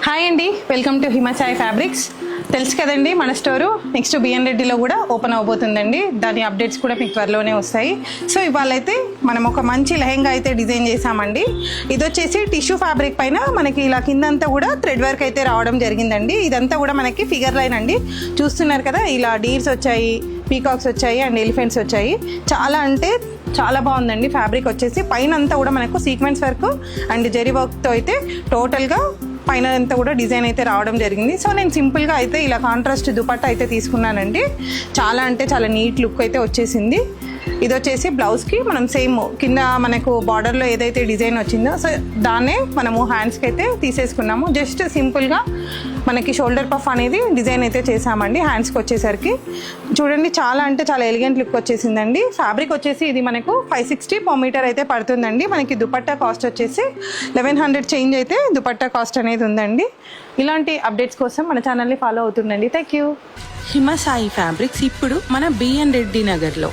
Hi అండి, welcome to హిమాచాయ్ fabrics. తెలుసు కదండి మన స్టోరు నెక్స్ట్ బిఎన్ రెడ్డిలో కూడా ఓపెన్ అవబోతుందండి. దాని అప్డేట్స్ కూడా మీకు త్వరలోనే వస్తాయి. సో ఇవాళ అయితే మనం ఒక మంచి లెహెంగా అయితే డిజైన్ చేసామండి. ఇది వచ్చేసి టిష్యూ ఫ్యాబ్రిక్ పైన మనకి ఇలా కిందంతా కూడా థ్రెడ్ వర్క్ అయితే రావడం జరిగిందండి. ఇదంతా కూడా మనకి ఫిగర్ లైన్ అండి. చూస్తున్నారు కదా, ఇలా డీర్స్ వచ్చాయి, పీకాక్స్ వచ్చాయి అండ్ ఎలిఫెంట్స్ వచ్చాయి. చాలా అంటే చాలా బాగుందండి. ఫ్యాబ్రిక్ వచ్చేసి పైన అంతా కూడా మనకు సీక్వెన్స్ వర్క్ అండ్ జరీ వర్క్తో అయితే టోటల్గా పైన అంతా కూడా డిజైన్ అయితే రావడం జరిగింది. సో నేను సింపుల్గా అయితే ఇలా కాంట్రాస్ట్ దుపట్టా అయితే తీసుకున్నానండి. చాలా అంటే చాలా నీట్ లుక్ అయితే వచ్చేసింది. ఇది వచ్చేసి బ్లౌజ్కి మనం సేమ్ కింద మనకు బార్డర్లో ఏదైతే డిజైన్ వచ్చిందో సో దాన్నే మనము హ్యాండ్స్కి అయితే తీసేసుకున్నాము. జస్ట్ సింపుల్గా మనకి షోల్డర్ పఫ్ అనేది డిజైన్ అయితే చేసామండి. హ్యాండ్స్కి వచ్చేసరికి చూడండి, చాలా అంటే చాలా ఎలిగెంట్ లుక్ వచ్చేసిందండి. ఫ్యాబ్రిక్ వచ్చేసి ఇది మనకు 560 per మీటర్ అయితే పడుతుందండి. మనకి దుపట్టా కాస్ట్ వచ్చేసి 1100 చేంజ్ అయితే దుపట్టా కాస్ట్ అనేది ఉందండి. ఇలాంటి అప్డేట్స్ కోసం మన ఛానల్ని ఫాలో అవుతుండండి. Thank you. హిమసాయి ఫ్యాబ్రిక్స్ ఇప్పుడు మన బిఎన్ రెడ్డి నగర్లో